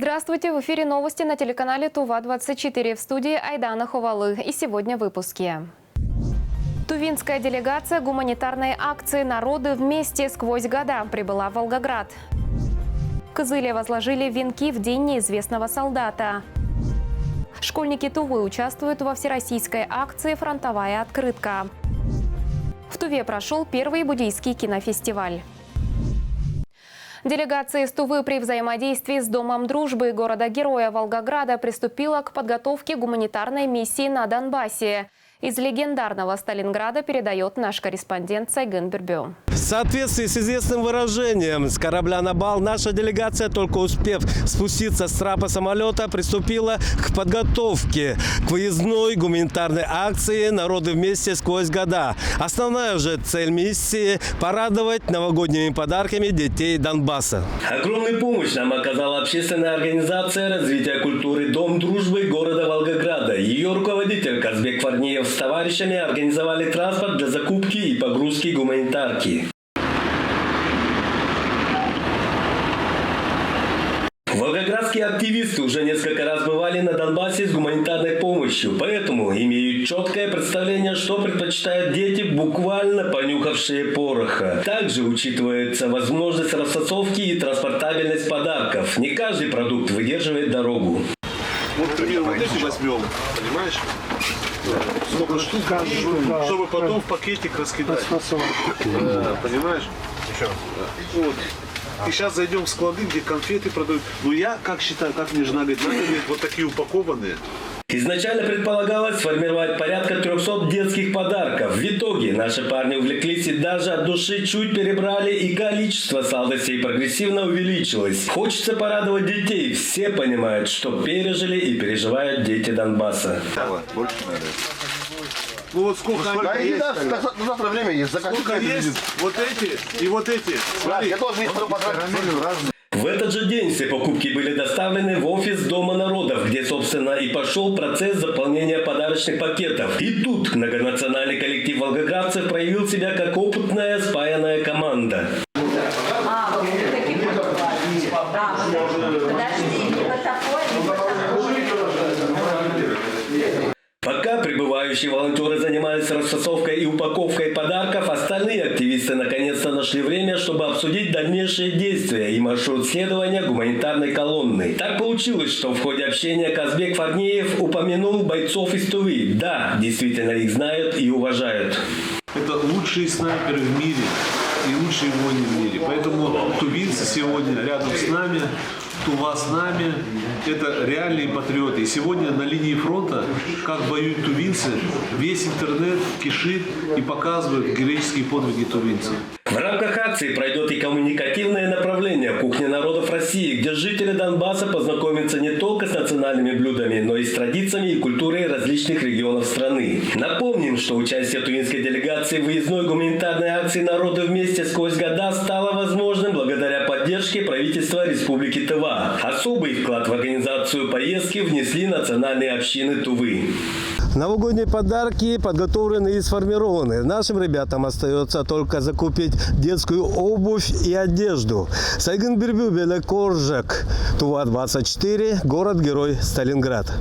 Здравствуйте! В эфире новости на телеканале Тува-24. В студии Айдана Хувалы. И сегодня в выпуске. Тувинская делегация гуманитарной акции «Народы вместе сквозь года» прибыла в Волгоград. В Кызыле возложили венки в День неизвестного солдата. Школьники Тувы участвуют во всероссийской акции «Фронтовая открытка». В Туве прошел первый буддийский кинофестиваль. Делегация из Тувы при взаимодействии с Домом дружбы города-героя Волгограда приступила к подготовке гуманитарной миссии на Донбассе. Из легендарного Сталинграда передает наш корреспондент Сайгын Бирбю. В соответствии с известным выражением, с корабля на бал наша делегация, только успев спуститься с трапа самолета, приступила к подготовке к выездной гуманитарной акции «Народы вместе сквозь года». Основная же цель миссии – порадовать новогодними подарками детей Донбасса. Огромную помощь нам оказала общественная организация развития культуры «Дом дружбы» города Волгограда. Ее руководитель Казбек Фарниев с товарищами организовали транспорт для закупки и погрузки гуманитарки. Волгоградские активисты уже несколько раз бывали на Донбассе с гуманитарной помощью, поэтому имеют четкое представление, что предпочитают дети, буквально понюхавшие пороха. Также учитывается возможность расфасовки и транспортабельность подарков. Не каждый продукт выдерживает дорогу. Вот, к примеру, вот эти возьмем, понимаешь? Сколько штук, чтобы потом в пакетик раскидать. Понимаешь? Вот. И сейчас зайдем в склады, где конфеты продают. Ну я, как считаю, как мне жена говорит, надо иметь вот такие упакованные. Изначально предполагалось сформировать порядка 300 детских подарков. В итоге наши парни увлеклись и даже от души чуть перебрали, и количество сладостей прогрессивно увеличилось. Хочется порадовать детей. Все понимают, что пережили и переживают дети Донбасса. Больше надо. Ну вот сколько они есть? Завтра время есть. Сколько есть? Вот эти и вот эти. Смотри. Я должен есть разные. В этот же день все покупки были доставлены в офис Дома народов, где, собственно, и пошел процесс заполнения подарочных пакетов. И тут многонациональный коллектив волгоградцев проявил себя как опытная спаянная команда. Пока прибывающие волонтеры занимались расфасовкой и упаковкой подарков, остальные активисты наконец-то нашли время, чтобы обсудить дальнейшие действия и маршрут следования гуманитарной колонны. Так получилось, что в ходе общения Казбек Фарниев упомянул бойцов из Тувы. Да, действительно их знают и уважают. Это лучшие снайперы в мире и лучшие воины в мире. Поэтому тувинцы сегодня рядом с нами. Тува с нами, это реальные патриоты. И сегодня на линии фронта, как воюют тувинцы, весь интернет кишит и показывает героические подвиги тувинцев. В рамках акции пройдет и коммуникативное направление «Кухня народов России», где жители Донбасса познакомятся не только с национальными блюдами, но и с традициями и культурой различных регионов страны. Напомним, что участие тувинской делегации в выездной гуманитарной акции «Народы вместе сквозь года» стало возможным благодаря поддержке правительства Республики Тыва. Особый вклад в организацию поездки внесли национальные общины Тувы. Новогодние подарки подготовлены и сформированы. Нашим ребятам остается только закупить детскую обувь и одежду. Сайгын Бирбю, Белокоржак, Тува-24, город-герой Сталинград.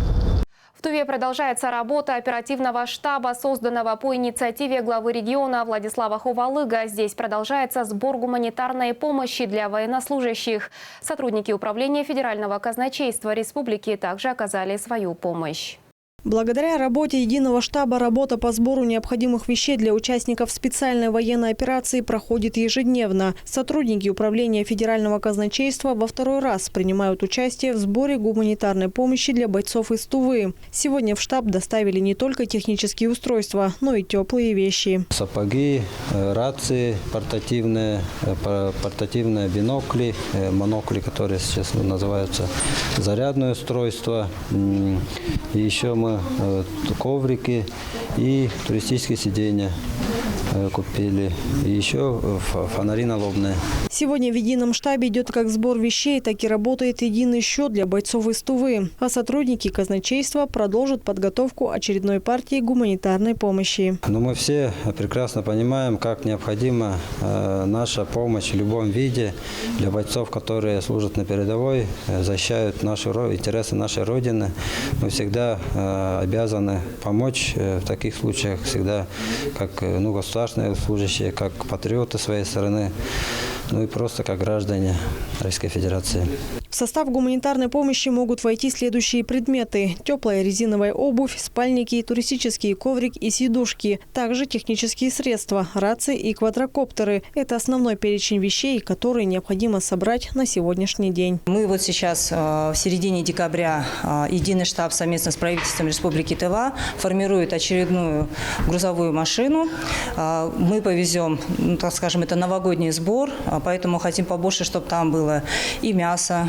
В Туве продолжается работа оперативного штаба, созданного по инициативе главы региона Владислава Хувалыга. Здесь продолжается сбор гуманитарной помощи для военнослужащих. Сотрудники управления Федерального казначейства республики также оказали свою помощь. Благодаря работе единого штаба работа по сбору необходимых вещей для участников специальной военной операции проходит ежедневно. Сотрудники управления Федерального казначейства во второй раз принимают участие в сборе гуманитарной помощи для бойцов из Тувы. Сегодня в штаб доставили не только технические устройства, но и теплые вещи. Сапоги, рации портативные бинокли, монокли, которые сейчас называются зарядное устройство. И еще мы дома коврики и туристические сиденья купили. И еще фонари налобные. Сегодня в едином штабе идет как сбор вещей, так и работает единый счет для бойцов из Тувы. А сотрудники казначейства продолжат подготовку очередной партии гуманитарной помощи. Но мы все прекрасно понимаем, как необходима наша помощь в любом виде для бойцов, которые служат на передовой, защищают интересы нашей Родины. Мы всегда обязаны помочь в таких случаях, всегда как государственные служащие, как патриоты своей страны, ну и просто как граждане Российской Федерации. В состав гуманитарной помощи могут войти следующие предметы: теплая резиновая обувь, спальники, туристические коврик и сидушки. Также технические средства, рации и квадрокоптеры. Это основной перечень вещей, которые необходимо собрать на сегодняшний день. Мы вот сейчас в середине декабря единый штаб совместно с правительством Республики Тыва формирует очередную грузовую машину. Мы повезем, так скажем, это новогодний сбор, поэтому хотим побольше, чтобы там было и мясо,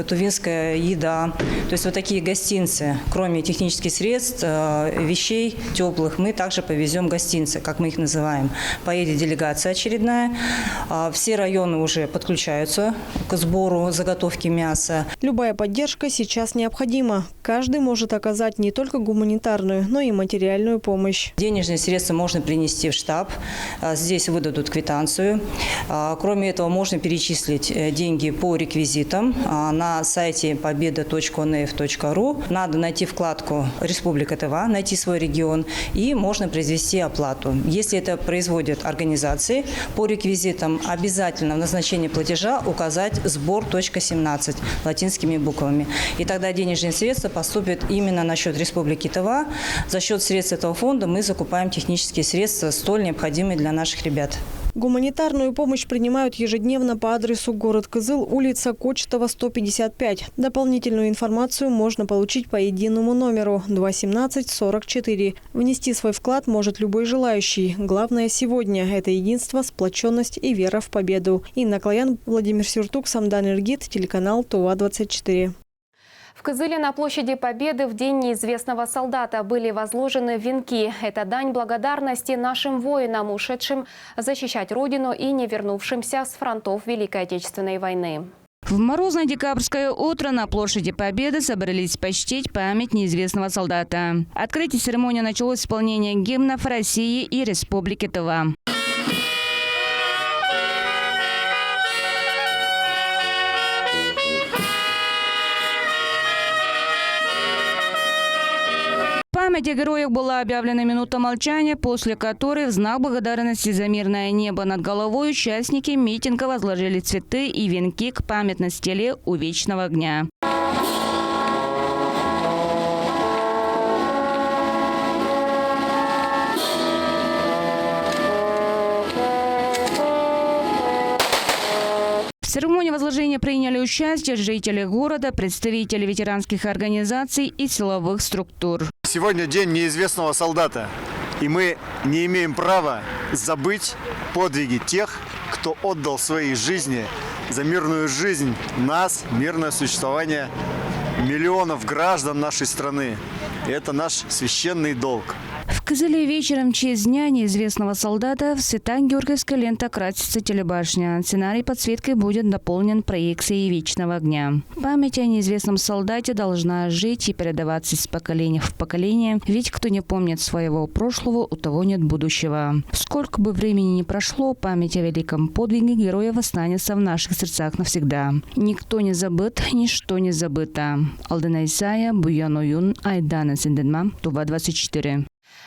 тувинская еда. То есть вот такие гостинцы, кроме технических средств, вещей теплых, мы также повезем гостинцы, как мы их называем. Поедет делегация очередная. Все районы уже подключаются к сбору, заготовке мяса. Любая поддержка сейчас необходима. Каждый может оказать не только гуманитарную, но и материальную помощь. Денежные средства можно принести в штаб. Здесь выдадут квитанцию. Кроме этого, можно перечислить деньги по реквизитам на сайте победа.онф.ру. Надо найти вкладку «Республика Тыва», найти свой регион, и можно произвести оплату. Если это производят организации, по реквизитам обязательно в назначении платежа указать «Сбор.17» латинскими буквами. И тогда денежные средства поступят именно на счет Республики Тыва. За счет средств этого фонда мы закупаем технические средства, столь необходимые для наших ребят. Гуманитарную помощь принимают ежедневно по адресу город Кызыл, улица Кочетова, 155. Дополнительную информацию можно получить по единому номеру 217-44. Внести свой вклад может любой желающий. Главное сегодня – это единство, сплоченность и вера в победу. Инна Клоян, Владимир Сюртук, Самдан Иргит, телеканал ТУВА-24. В Кызыле на площади Победы в День неизвестного солдата были возложены венки. Это дань благодарности нашим воинам, ушедшим защищать Родину и не вернувшимся с фронтов Великой Отечественной войны. В морозное декабрьское утро на площади Победы собрались почтить память неизвестного солдата. Открытие церемонии началось с исполнения гимнов России и Республики Тыва. В память о героях была объявлена минута молчания, после которой в знак благодарности за мирное небо над головой участники митинга возложили цветы и венки к памятной стеле у Вечного огня. В церемонии возложения приняли участие жители города, представители ветеранских организаций и силовых структур. Сегодня день неизвестного солдата, и мы не имеем права забыть подвиги тех, кто отдал свои жизни за мирную жизнь нас, мирное существование миллионов граждан нашей страны. И это наш священный долг. В Кызыле вечером в честь Дня неизвестного солдата в Свято-Георгиевской ленте красится телебашня. Сценарий подсветкой будет дополнен проекцией Вечного огня. Память о неизвестном солдате должна жить и передаваться из поколения в поколение, ведь кто не помнит своего прошлого, у того нет будущего. Сколько бы времени ни прошло, память о великом подвиге героев останется в наших сердцах навсегда. Никто не забыт, ничто не забыто. Алдена Исая, Буян Оюн, Айдана Синденма, ТУВА-24.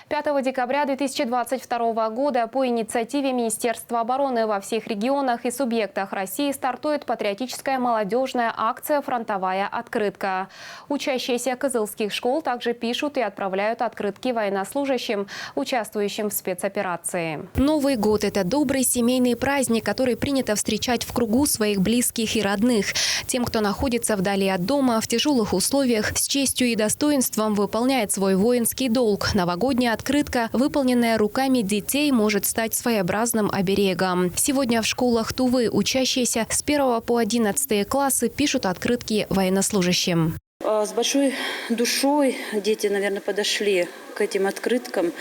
5 декабря 2022 года по инициативе Министерства обороны во всех регионах и субъектах России стартует патриотическая молодежная акция «Фронтовая открытка». Учащиеся кызылских школ также пишут и отправляют открытки военнослужащим, участвующим в спецоперации. Новый год – это добрый семейный праздник, который принято встречать в кругу своих близких и родных. Тем, кто находится вдали от дома, в тяжелых условиях, с честью и достоинством выполняет свой воинский долг. Новогодняя открытка, выполненная руками детей, может стать своеобразным оберегом. Сегодня в школах Тувы учащиеся с 1 по 11 классы пишут открытки военнослужащим. С большой душой дети, наверное, подошли к этим открыткам.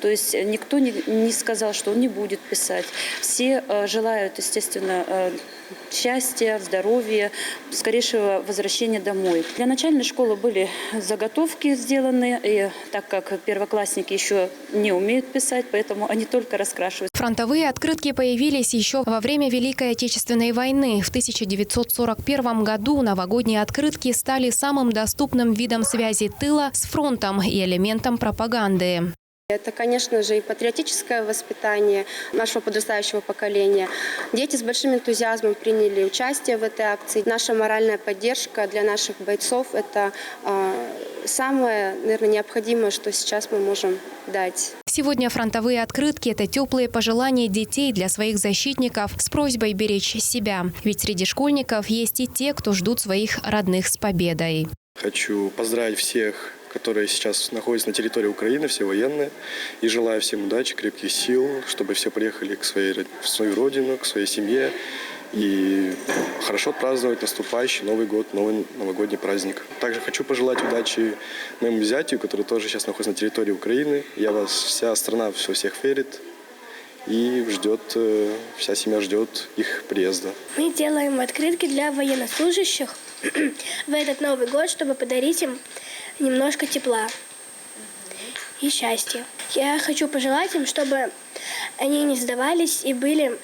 То есть никто не сказал, что он не будет писать. Все желают, естественно, счастья, здоровья, скорейшего возвращения домой. Для начальной школы были заготовки сделаны, и так как первоклассники еще не умеют писать, поэтому они только раскрашивают. Фронтовые открытки появились еще во время Великой Отечественной войны. В 1941 году новогодние открытки стали самым доступным видом связи тыла с фронтом и элементом пропаганды. Это, конечно же, и патриотическое воспитание нашего подрастающего поколения. Дети с большим энтузиазмом приняли участие в этой акции. Наша моральная поддержка для наших бойцов – это самое, наверное, необходимое, что сейчас мы можем дать. Сегодня фронтовые открытки – это теплые пожелания детей для своих защитников с просьбой беречь себя. Ведь среди школьников есть и те, кто ждут своих родных с победой. Хочу поздравить всех, которые сейчас находятся на территории Украины, все военные. И желаю всем удачи, крепких сил, чтобы все приехали в свою родину, к своей семье. И хорошо отпраздновать наступающий Новый год, новый новогодний праздник. Также хочу пожелать удачи моему зятю, который тоже сейчас находится на территории Украины. Вся страна все всех верит. И вся семья ждет их приезда. Мы делаем открытки для военнослужащих в этот Новый год, чтобы подарить им немножко тепла и счастья. Я хочу пожелать им, чтобы они не сдавались и были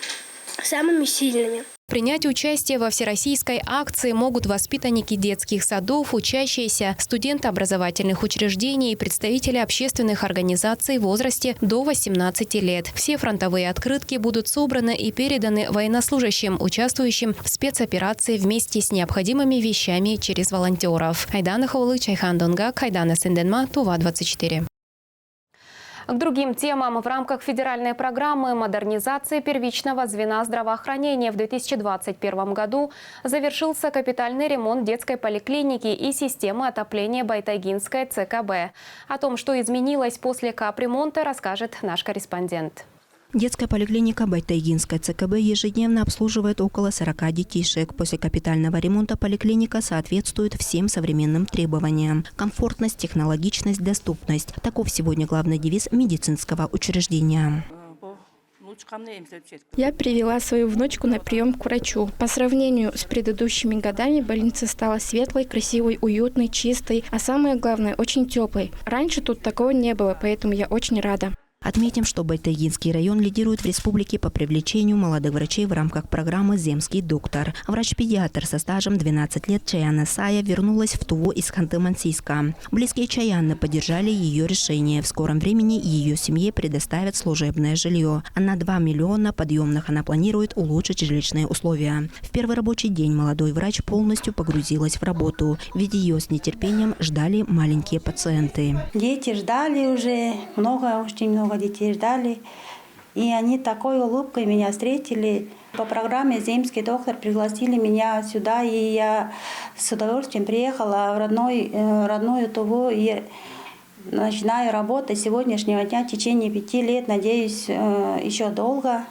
самыми сильными. Принять участие во всероссийской акции могут воспитанники детских садов, учащиеся, студенты образовательных учреждений и представители общественных организаций в возрасте до 18 лет. Все фронтовые открытки будут собраны и переданы военнослужащим, участвующим в спецоперации вместе с необходимыми вещами через волонтеров. Айдана Ховалы, Чайхан Донгак, Айдана Сенденма, Тува-24. К другим темам. В рамках федеральной программы модернизации первичного звена здравоохранения в 2021 году завершился капитальный ремонт детской поликлиники и системы отопления Байтайгинской ЦКБ. О том, что изменилось после капремонта, расскажет наш корреспондент. Детская поликлиника Байтайгинской ЦКБ ежедневно обслуживает около 40 детишек. После капитального ремонта поликлиника соответствует всем современным требованиям. Комфортность, технологичность, доступность. Таков сегодня главный девиз медицинского учреждения. Я привела свою внучку на прием к врачу. По сравнению с предыдущими годами больница стала светлой, красивой, уютной, чистой, а самое главное, очень теплой. Раньше тут такого не было, поэтому я очень рада. Отметим, что Байтайгинский район лидирует в республике по привлечению молодых врачей в рамках программы «Земский доктор». Врач-педиатр со стажем 12 лет Чаяна Сая вернулась в Туву из Ханты-Мансийска. Близкие Чаянны поддержали ее решение. В скором времени ее семье предоставят служебное жилье. А на 2 миллиона подъемных она планирует улучшить жилищные условия. В первый рабочий день молодой врач полностью погрузилась в работу, ведь ее с нетерпением ждали маленькие пациенты. Дети ждали уже, очень много детей ждали. И они такой улыбкой меня встретили. По программе «Земский доктор» пригласили меня сюда, и я с удовольствием приехала в родную Туву и начинаю работать с сегодняшнего дня в течение 5 лет. Надеюсь, еще долго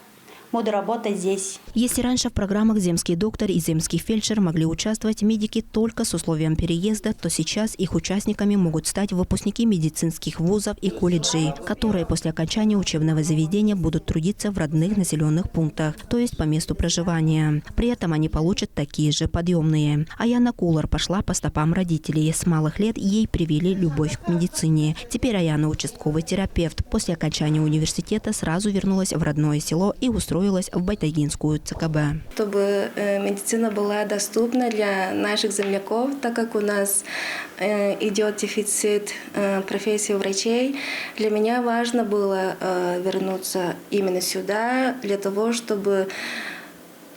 буду работать здесь. Если раньше в программах «Земский доктор» и «Земский фельдшер» могли участвовать медики только с условием переезда, то сейчас их участниками могут стать выпускники медицинских вузов и колледжей, которые после окончания учебного заведения будут трудиться в родных населенных пунктах, то есть по месту проживания. При этом они получат такие же подъемные. Аяна Кулар пошла по стопам родителей. С малых лет ей привили любовь к медицине. Теперь Аяна участковый терапевт. После окончания университета сразу вернулась в родное село и устроилась в Байтайгинскую ЦКБ. Чтобы медицина была доступна для наших земляков, так как у нас идет дефицит профессии врачей, для меня важно было вернуться именно сюда, для того, чтобы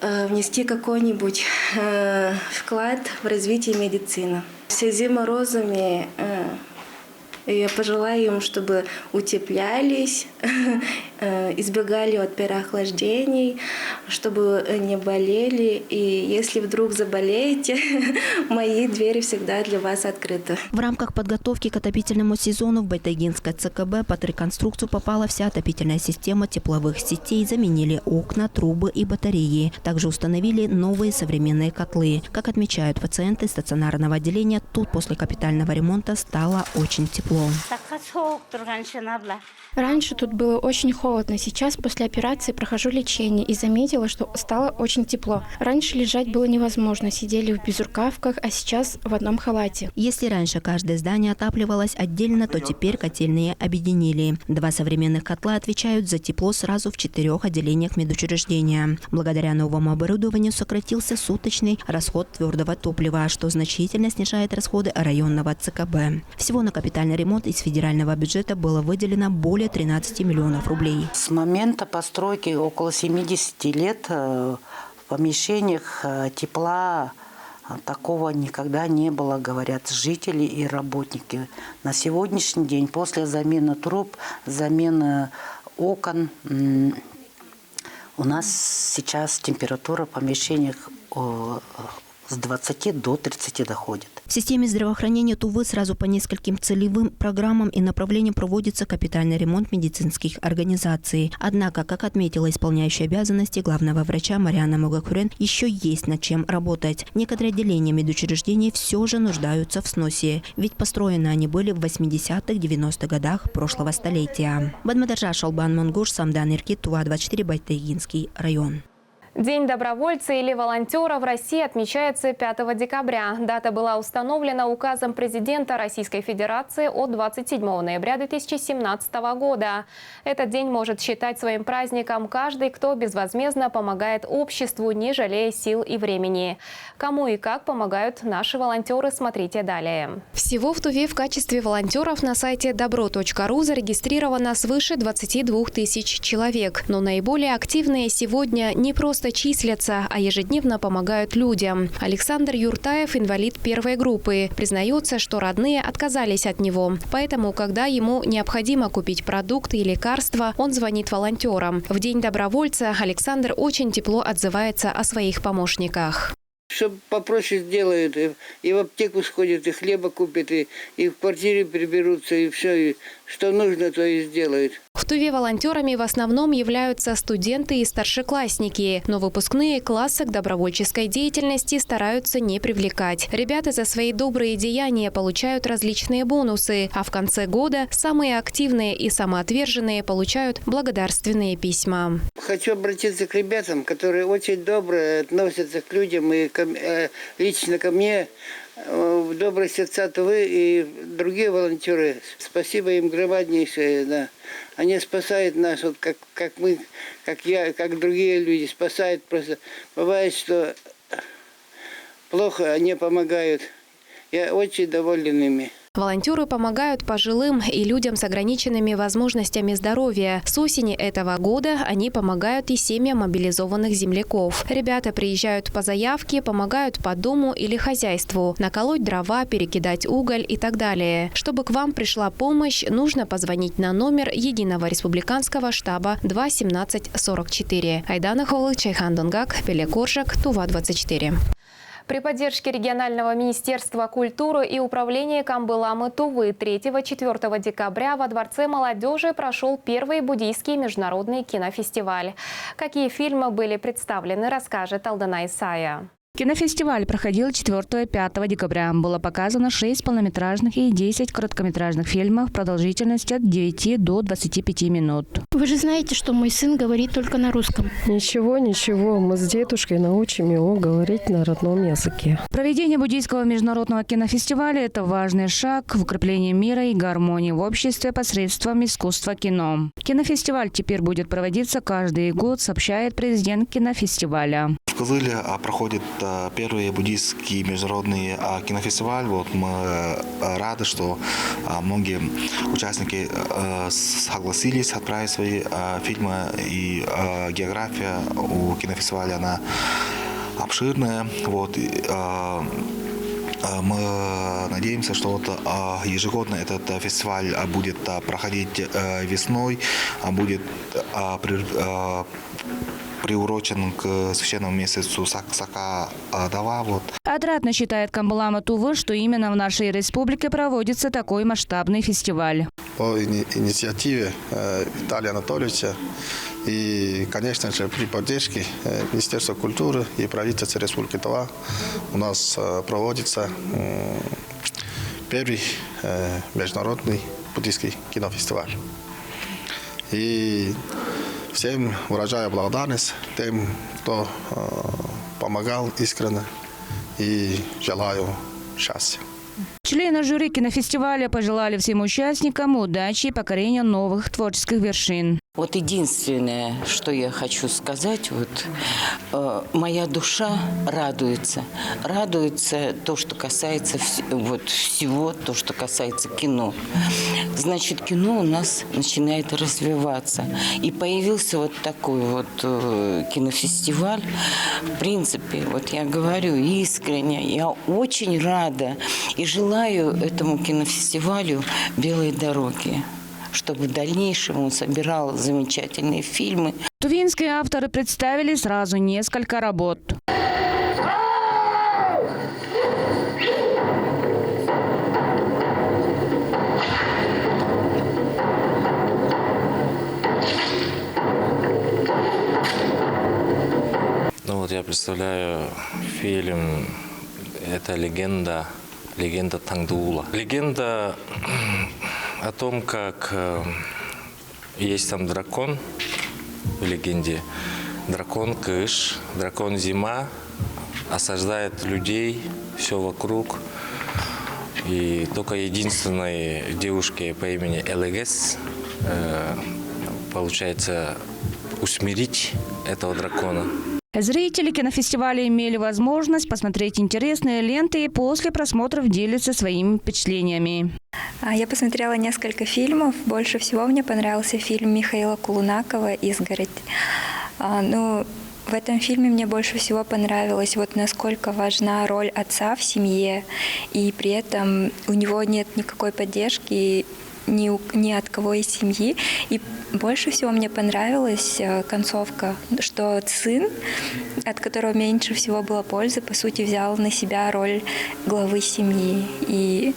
внести какой-нибудь вклад в развитие медицины. В связи с морозами я пожелаю им, чтобы утеплялись избегали от переохлаждений, чтобы не болели. И если вдруг заболеете, мои двери всегда для вас открыты. В рамках подготовки к отопительному сезону в Байтайгинское ЦКБ под реконструкцию попала вся отопительная система тепловых сетей, заменили окна, трубы и батареи. Также установили новые современные котлы. Как отмечают пациенты стационарного отделения, тут после капитального ремонта стало очень тепло. Раньше тут было очень холодно. Сейчас после операции прохожу лечение и заметила, что стало очень тепло. Раньше лежать было невозможно. Сидели в безрукавках, а сейчас в одном халате. Если раньше каждое здание отапливалось отдельно, то теперь котельные объединили. 2 современных котла отвечают за тепло сразу в 4 отделениях медучреждения. Благодаря новому оборудованию сократился суточный расход твердого топлива, что значительно снижает расходы районного ЦКБ. Всего на капитальный ремонт из федерального бюджета было выделено более 13 миллионов рублей. С момента постройки около 70 лет в помещениях тепла такого никогда не было, говорят жители и работники. На сегодняшний день после замены труб, замены окон, у нас сейчас температура в помещениях с 20 до 30 доходит. В системе здравоохранения Тувы сразу по нескольким целевым программам и направлениям проводится капитальный ремонт медицинских организаций. Однако, как отметила исполняющая обязанности главного врача Марианна Могакурен, еще есть над чем работать. Некоторые отделения медучреждений все же нуждаются в сносе, ведь построены они были в 80-х, 90-х годах прошлого столетия. Бадмадаржа Шалбан Монгуш, Самдан Иркит, Тува-24, Байтайгинский район. День добровольца или волонтера в России отмечается 5 декабря. Дата была установлена указом президента Российской Федерации от 27 ноября 2017 года. Этот день может считать своим праздником каждый, кто безвозмездно помогает обществу, не жалея сил и времени. Кому и как помогают наши волонтеры, смотрите далее. Всего в Туве в качестве волонтеров на сайте добро.ру зарегистрировано свыше 22 тысяч человек. Но наиболее активные сегодня не просто числятся, а ежедневно помогают людям. Александр Юртаев, инвалид первой группы, признается, что родные отказались от него. Поэтому, когда ему необходимо купить продукты и лекарства, он звонит волонтерам. В День добровольца Александр очень тепло отзывается о своих помощниках. Все попроще сделают, и в аптеку сходят, и хлеба купят, и в квартире приберутся, и все, и что нужно, то и сделают. В Туве волонтерами в основном являются студенты и старшеклассники, но выпускные классы к добровольческой деятельности стараются не привлекать. Ребята за свои добрые деяния получают различные бонусы, а в конце года самые активные и самоотверженные получают благодарственные письма. Хочу обратиться к ребятам, которые очень добро относятся к людям и лично ко мне. В добрые сердца Тувы и другие волонтеры. Спасибо им громаднейшее. Да. Они спасают нас, вот как мы, как я, как другие люди спасают. Просто бывает, что плохо, они помогают. Я очень доволен ими. Волонтеры помогают пожилым и людям с ограниченными возможностями здоровья. С осени этого года они помогают и семьям мобилизованных земляков. Ребята приезжают по заявке, помогают по дому или хозяйству, наколоть дрова, перекидать уголь и так далее. Чтобы к вам пришла помощь, нужно позвонить на номер Единого республиканского штаба 2 17 44. Айдана Ховлы, Чайхан Донгак, Пелекоржак, Тува-24. При поддержке регионального министерства культуры и управления Камбыламы Тувы 3-4 декабря во Дворце молодежи прошел первый буддийский международный кинофестиваль. Какие фильмы были представлены, расскажет Алдана Исая. Кинофестиваль проходил 4-5 декабря. Было показано 6 полнометражных и 10 короткометражных фильмов продолжительностью от 9 до 25 минут. Вы же знаете, что мой сын говорит только на русском. Ничего, мы с дедушкой научим его говорить на родном языке. Проведение буддийского международного кинофестиваля – это важный шаг в укреплении мира и гармонии в обществе посредством искусства кино. Кинофестиваль теперь будет проводиться каждый год, сообщает президент кинофестиваля. В Кызыле проходит первый буддийский международный кинофестиваль. Вот мы рады, что многие участники согласились отправить свои фильмы. И география у кинофестиваля она обширная. Вот. Мы надеемся, что вот ежегодно этот фестиваль будет проходить весной, будет приурочен к священному месяцу Сака-Дава. Вот. Отрадно считает Камбалама Тувы, что именно в нашей республике проводится такой масштабный фестиваль. По инициативе Виталия Анатольевича и, конечно же, при поддержке Министерства культуры и правительства Республики Тува у нас проводится первый международный буддийский кинофестиваль. И всем выражаю благодарность тем, кто помогал искренне, и желаю счастья. Члены жюри кинофестиваля пожелали всем участникам удачи и покорения новых творческих вершин. Вот единственное, что я хочу сказать, моя душа радуется. Радуется то, что касается всего, то, что касается кино. Значит, кино у нас начинает развиваться. И появился вот такой кинофестиваль. В принципе, я говорю искренне, я очень рада и желаю этому кинофестивалю белой дороги, чтобы в дальнейшем он собирал замечательные фильмы. Тувинские авторы представили сразу несколько работ. Я представляю фильм, это легенда Тангдуула. Легенда о том, как есть там дракон в легенде. Дракон Кыш, дракон Зима осаждает людей, все вокруг. И только единственной девушке по имени Элегес получается усмирить этого дракона. Зрители кинофестиваля имели возможность посмотреть интересные ленты и после просмотров делятся своими впечатлениями. Я посмотрела несколько фильмов. Больше всего мне понравился фильм Михаила Кулунакова «Изгородь». В этом фильме мне больше всего понравилось, насколько важна роль отца в семье, и при этом у него нет никакой поддержки ни от кого из семьи. И больше всего мне понравилась концовка, что сын, от которого меньше всего было пользы, по сути, взял на себя роль главы семьи и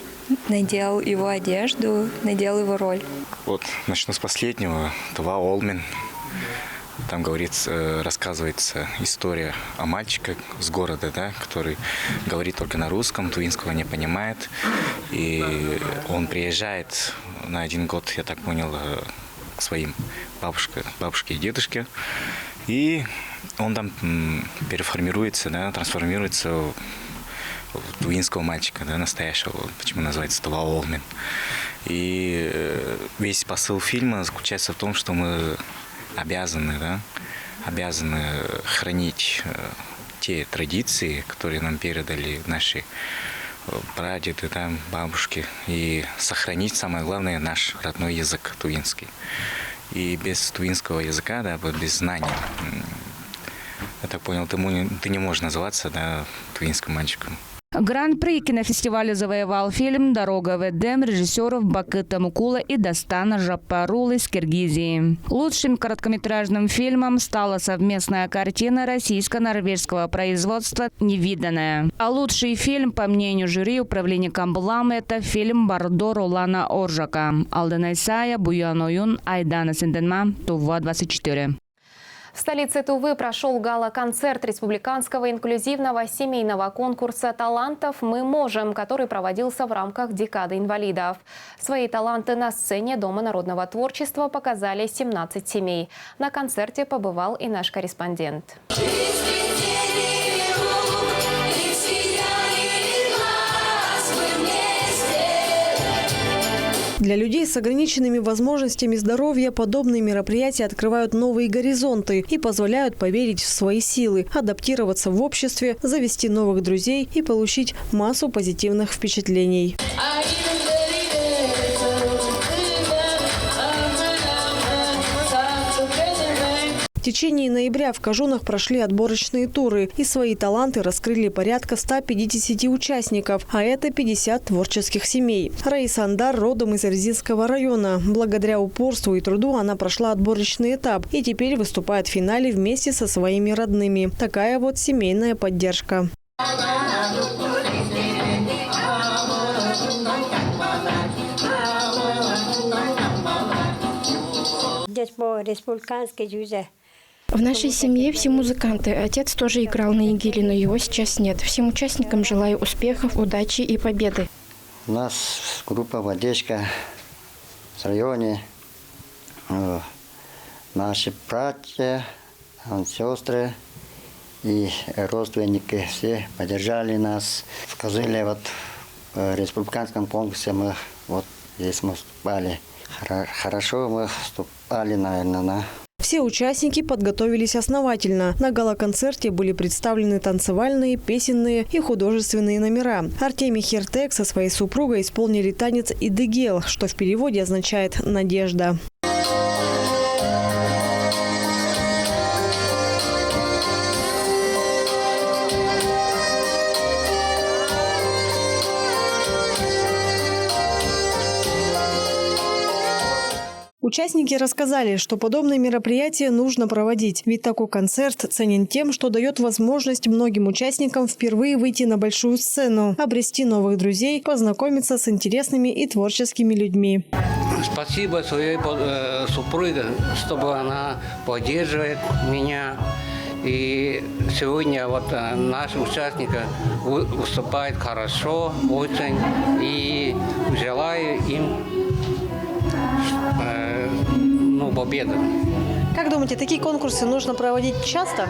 надел его одежду, надел его роль. Начну с последнего. Това Олмен. Там рассказывается история о мальчике с города, который говорит только на русском, тувинского не понимает. И он приезжает на 1 год, я так понял, к своим бабушке и дедушке. И он там трансформируется в тувинского мальчика, настоящего, почему называется Това Олмен. И весь посыл фильма заключается в том, что мы обязаны хранить те традиции, которые нам передали наши прадеды, бабушки, и сохранить, самое главное, наш родной язык тувинский. И без тувинского языка, без знаний, я так понял, ты не можешь называться тувинским мальчиком. Гран-при кинофестиваля завоевал фильм «Дорога в Эдем» режиссеров Бакыта Мукула и Дастана Жаппарулы из Киргизии. Лучшим короткометражным фильмом стала совместная картина российско-норвежского производства «Невиданная». А лучший фильм, по мнению жюри управления Камбаламы, это фильм «Бардо» Ролана Оржака. Алдана Исая, Буян Оюн, Айдана Сенденма, Тува-24. В столице Тувы прошел гала-концерт республиканского инклюзивного семейного конкурса талантов «Мы можем», который проводился в рамках декады инвалидов. Свои таланты на сцене Дома народного творчества показали 17 семей. На концерте побывал и наш корреспондент. Для людей с ограниченными возможностями здоровья подобные мероприятия открывают новые горизонты и позволяют поверить в свои силы, адаптироваться в обществе, завести новых друзей и получить массу позитивных впечатлений. течение ноября в Кажунах прошли отборочные туры и свои таланты раскрыли порядка 150 участников, а это 50 творческих семей. Раиса Андар родом из Эрзинского района. Благодаря упорству и труду она прошла отборочный этап и теперь выступает в финале вместе со своими родными. Такая вот семейная поддержка. В нашей семье все музыканты. Отец тоже играл на игиле, но его сейчас нет. Всем участникам желаю успехов, удачи и победы. У нас группа «Поддержка» в районе. Наши братья, сестры и родственники все поддержали нас. В Козыле вот в республиканском конкурсе мы вот здесь мы выступали. Хорошо мы выступали, наверное, Все участники подготовились основательно. На гала-концерте были представлены танцевальные, песенные и художественные номера. Артемий Хиртек со своей супругой исполнили танец «Идыгел», что в переводе означает «надежда». Участники рассказали, что подобные мероприятия нужно проводить, ведь такой концерт ценен тем, что дает возможность многим участникам впервые выйти на большую сцену, обрести новых друзей, познакомиться с интересными и творческими людьми. Спасибо своей супруге, чтобы она поддерживает меня. И сегодня вот наши участники выступают хорошо, очень. И желаю им победы. Как думаете, такие конкурсы нужно проводить часто?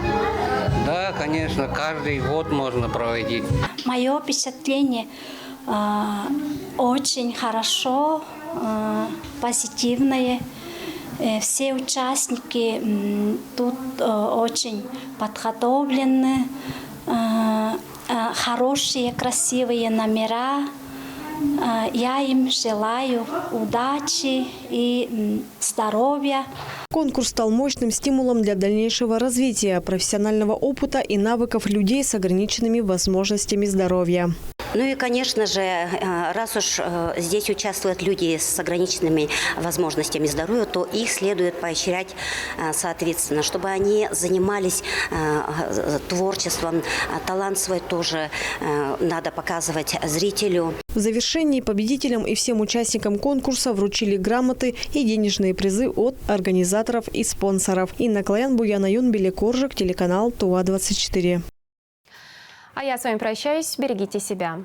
Да, конечно, каждый год можно проводить. Мое впечатление очень хорошо, позитивное. Все участники тут очень подготовлены, хорошие, красивые номера. Я им желаю удачи и здоровья. Конкурс стал мощным стимулом для дальнейшего развития профессионального опыта и навыков людей с ограниченными возможностями здоровья. Ну и, конечно же, раз уж здесь участвуют люди с ограниченными возможностями здоровья, то их следует поощрять соответственно, чтобы они занимались творчеством. Талант свой тоже надо показывать зрителю. В завершении победителям и всем участникам конкурса вручили грамоты и денежные призы от организаторов и спонсоров. Инна Клоян, Буяна Юн, Белекоржик, телеканал ТУА-24. А я с вами прощаюсь. Берегите себя.